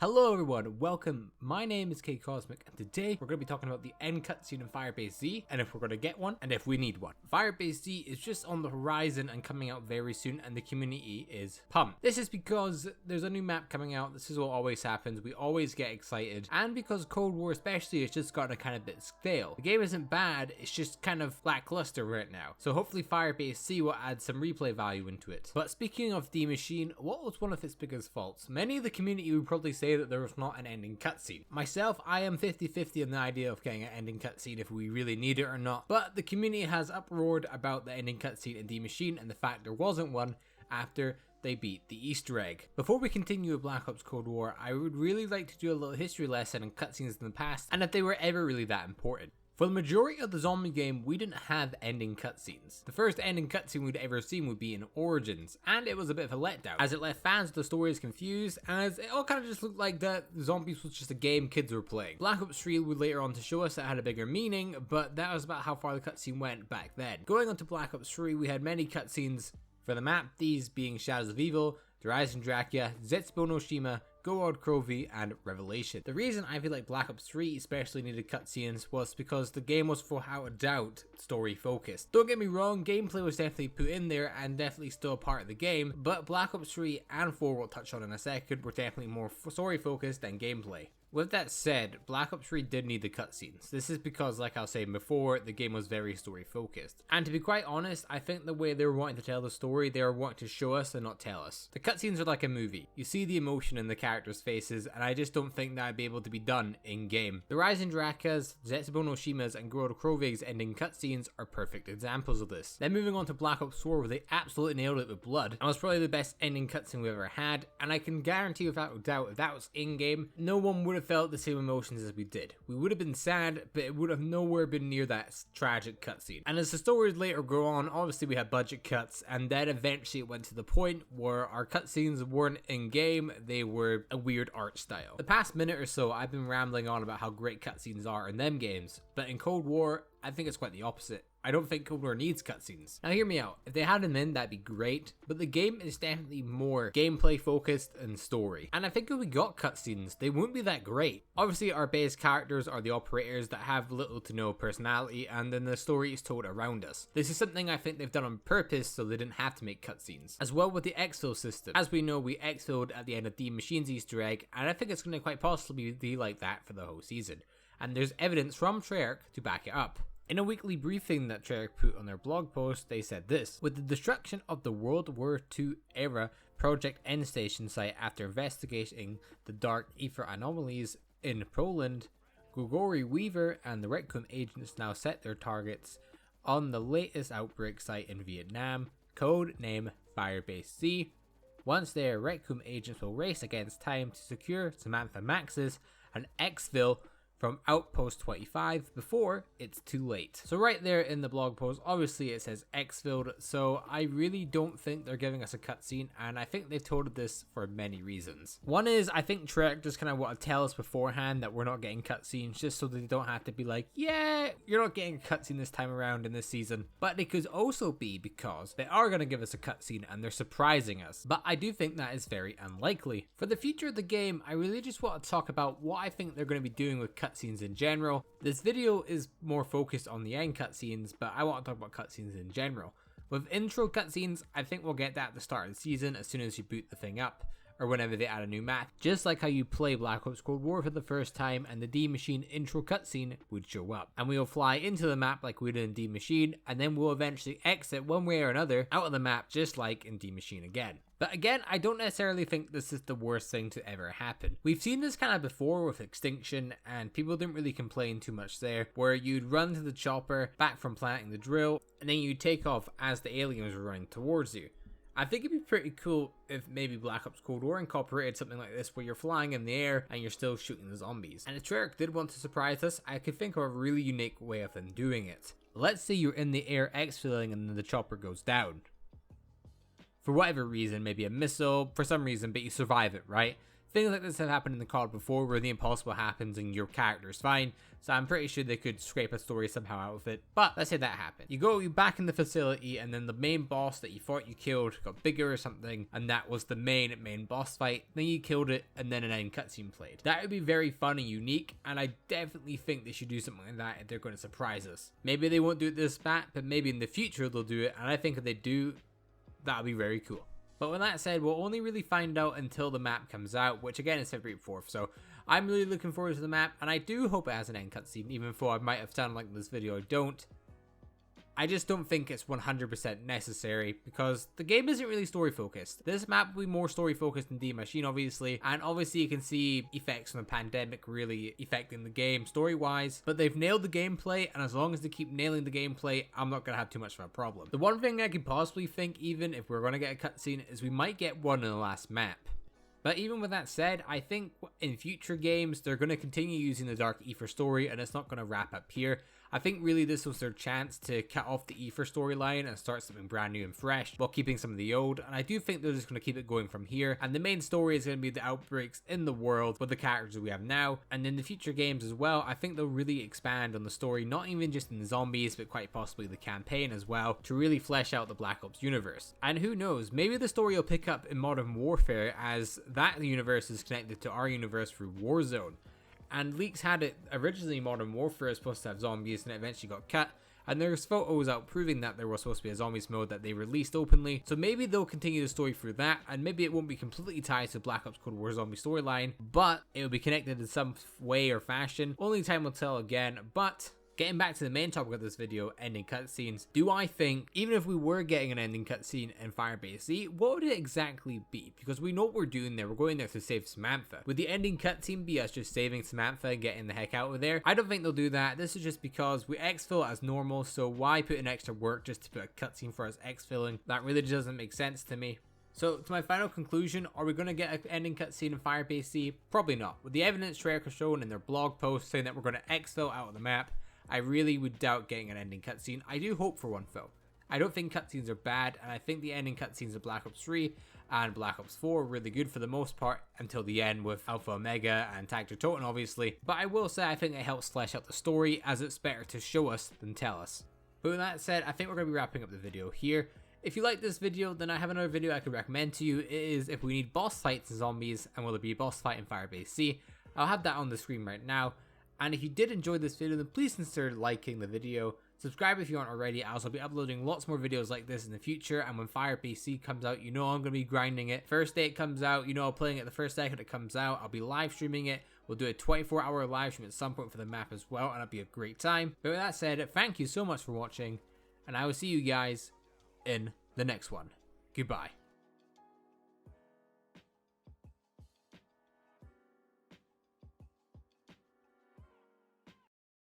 Hello everyone, welcome. My name is kcosmic and today we're going to be talking about the end cutscene in Firebase Z and if we're going to get one and if we need one. Firebase Z is just on the horizon and coming out very soon and the community is pumped. This is because there's a new map coming out. This is what always happens. We always get excited, and because Cold War especially has just gotten a kind of bit stale. The game isn't bad, it's just kind of lackluster right now. So hopefully Firebase Z will add some replay value into it. But speaking of the machine, what was one of its biggest faults? Many of the community would probably say that there was not an ending cutscene. Myself, I am 50-50 on the idea of getting an ending cutscene if we really need it or not, but the community has uproared about the ending cutscene in the machine and the fact there wasn't one after they beat the Easter egg. Before we continue with Black Ops Cold War, I would really like to do a little history lesson on cutscenes in the past and if they were ever really that important. For the majority of the zombie game, we didn't have ending cutscenes. The first ending cutscene we'd ever seen would be in Origins, and it was a bit of a letdown, as it left fans of the stories confused, as it all kind of just looked like that Zombies was just a game kids were playing. Black Ops 3 would later on to show us that it had a bigger meaning, but that was about how far the cutscene went back then. Going on to Black Ops 3, we had many cutscenes for the map, these being Shadows of Evil, The Rise in Dracula, Zetsubo no Shima, Go Out Crovy, and Revelation. The reason I feel like Black Ops 3 especially needed cutscenes was because the game was without a doubt story focused. Don't get me wrong, gameplay was definitely put in there and definitely still a part of the game, but Black Ops 3 and 4, we'll touch on in a second, were definitely more story focused than gameplay. With that said, Black Ops 3 did need the cutscenes. This is because, like I was saying before, the game was very story focused. And to be quite honest, I think the way they were wanting to tell the story, they were wanting to show us and not tell us. The cutscenes are like a movie. You see the emotion in the characters' faces, and I just don't think that would be able to be done in-game. The Rise in Dracula's, Zetsubo no Shima's, and Go Out Crovy's ending cutscenes are perfect examples of this. Then moving on to Black Ops 4, where they absolutely nailed it with blood, and was probably the best ending cutscene we've ever had, and I can guarantee without a doubt if that was in-game, no one would have felt the same emotions as we did. We would have been sad, but it would have nowhere been near that tragic cutscene. And as the stories later go on, obviously we had budget cuts, and then eventually it went to the point where our cutscenes weren't in-game, they were a weird art style. The past minute or so, I've been rambling on about how great cutscenes are in them games, but in Cold War, I think it's quite the opposite. I don't think Cold War needs cutscenes. Now hear me out, if they had them in, that'd be great, but the game is definitely more gameplay focused and story. And I think if we got cutscenes, they wouldn't be that great. Obviously our base characters are the operators that have little to no personality, and then the story is told around us. This is something I think they've done on purpose so they didn't have to make cutscenes. As well with the exfil system. As we know, we exfilled at the end of the machine's Easter egg, and I think it's going to quite possibly be like that for the whole season. And there's evidence from Treyarch to back it up. In a weekly briefing that Treyarch put on their blog post, they said this: with the destruction of the World War II era Project Endstation site after investigating the dark ether anomalies in Poland, Gregory Weaver and the Requiem agents now set their targets on the latest outbreak site in Vietnam, code name Firebase Z. Once there, Requiem agents will race against time to secure Samantha Max's and exfil from Outpost 25 before it's too late. So right there in the blog post, obviously it says exfilled, so I really don't think they're giving us a cutscene, and I think they've told this for many reasons. One is, I think Treyarch just kind of want to tell us beforehand that we're not getting cutscenes, just so they don't have to be like, yeah, you're not getting a cutscene this time around in this season. But it could also be because they are going to give us a cutscene and they're surprising us. But I do think that is very unlikely. For the future of the game, I really just want to talk about what I think they're going to be doing with cutscenes in general. This video is more focused on the end cutscenes, but I want to talk about cutscenes in general. With intro cutscenes, I think we'll get that at the start of the season as soon as you boot the thing up, or whenever they add a new map, just like how you play Black Ops Cold War for the first time and the D-Machine intro cutscene would show up. And we'll fly into the map like we did in D-Machine, and then we'll eventually exit one way or another out of the map just like in D-Machine again. But again, I don't necessarily think this is the worst thing to ever happen. We've seen this kind of before with Extinction, and people didn't really complain too much there, where you'd run to the chopper back from planting the drill, and then you'd take off as the aliens were running towards you. I think it'd be pretty cool if maybe Black Ops Cold War incorporated something like this where you're flying in the air and you're still shooting the zombies. And if Treyarch did want to surprise us, I could think of a really unique way of them doing it. Let's say you're in the air exfilling and then the chopper goes down. For whatever reason, maybe a missile, for some reason, but you survive it, right? Things like this have happened in the COD before where the impossible happens and your character's fine, so I'm pretty sure they could scrape a story somehow out of it, but let's say that happened. You back in the facility and then the main boss that you thought you killed got bigger or something, and that was the main boss fight, then you killed it and then an end cutscene played. That would be very fun and unique, and I definitely think they should do something like that if they're going to surprise us. Maybe they won't do it this map, but maybe in the future they'll do it, and I think if they do, that would be very cool. But with that said, we'll only really find out until the map comes out, which again is February 4th, so I'm really looking forward to the map, and I do hope it has an end cutscene, even though I might have sounded like in this video I don't. I just don't think it's 100% necessary, because the game isn't really story focused. This map will be more story focused than D Machine, obviously, and obviously you can see effects from the pandemic really affecting the game story wise, but they've nailed the gameplay, and as long as they keep nailing the gameplay, I'm not going to have too much of a problem. The one thing I could possibly think, even if we're going to get a cutscene, is we might get one in the last map. But even with that said, I think in future games, they're going to continue using the Dark Aether story, and it's not going to wrap up here. I think really this was their chance to cut off the Aether storyline and start something brand new and fresh while keeping some of the old, and I do think they're just going to keep it going from here, and the main story is going to be the outbreaks in the world with the characters we have now, and in the future games as well, I think they'll really expand on the story, not even just in the zombies, but quite possibly the campaign as well, to really flesh out the Black Ops universe. And who knows, maybe the story will pick up in Modern Warfare, as that universe is connected to our universe through Warzone. And leaks had it originally Modern Warfare is supposed to have zombies, and it eventually got cut, and there's photos out proving that there was supposed to be a zombies mode that they released openly, so maybe they'll continue the story through that, and maybe it won't be completely tied to Black Ops Cold War zombie storyline, but it will be connected in some way or fashion. Only time will tell again. But getting back to the main topic of this video, ending cutscenes, do I think, even if we were getting an ending cutscene in Firebase Z, what would it exactly be? Because we know what we're doing there, we're going there to save Samantha. Would the ending cutscene be us just saving Samantha and getting the heck out of there? I don't think they'll do that. This is just because we exfil as normal, so why put in extra work just to put a cutscene for us exfilling? That really doesn't make sense to me. So, to my final conclusion, are we going to get an ending cutscene in Firebase Z? Probably not. With the evidence Treyarch has shown in their blog post saying that we're going to exfil out of the map, I really would doubt getting an ending cutscene. I do hope for one though. I don't think cutscenes are bad, and I think the ending cutscenes of Black Ops 3 and Black Ops 4 are really good for the most part until the end with Alpha Omega and Tactor Toten obviously. But I will say I think it helps flesh out the story, as it's better to show us than tell us. But with that said, I think we're going to be wrapping up the video here. If you like this video, then I have another video I could recommend to you. It is if we need boss fights and zombies, and will there be a boss fight in Firebase Z? I'll have that on the screen right now. And if you did enjoy this video, then please consider liking the video. Subscribe if you aren't already. I'll also be uploading lots more videos like this in the future. And when Firebase Z comes out, you know I'm going to be grinding it. First day it comes out, you know I'm playing it the first second it comes out. I'll be live streaming it. We'll do a 24-hour live stream at some point for the map as well. And it'll be a great time. But with that said, thank you so much for watching. And I will see you guys in the next one. Goodbye.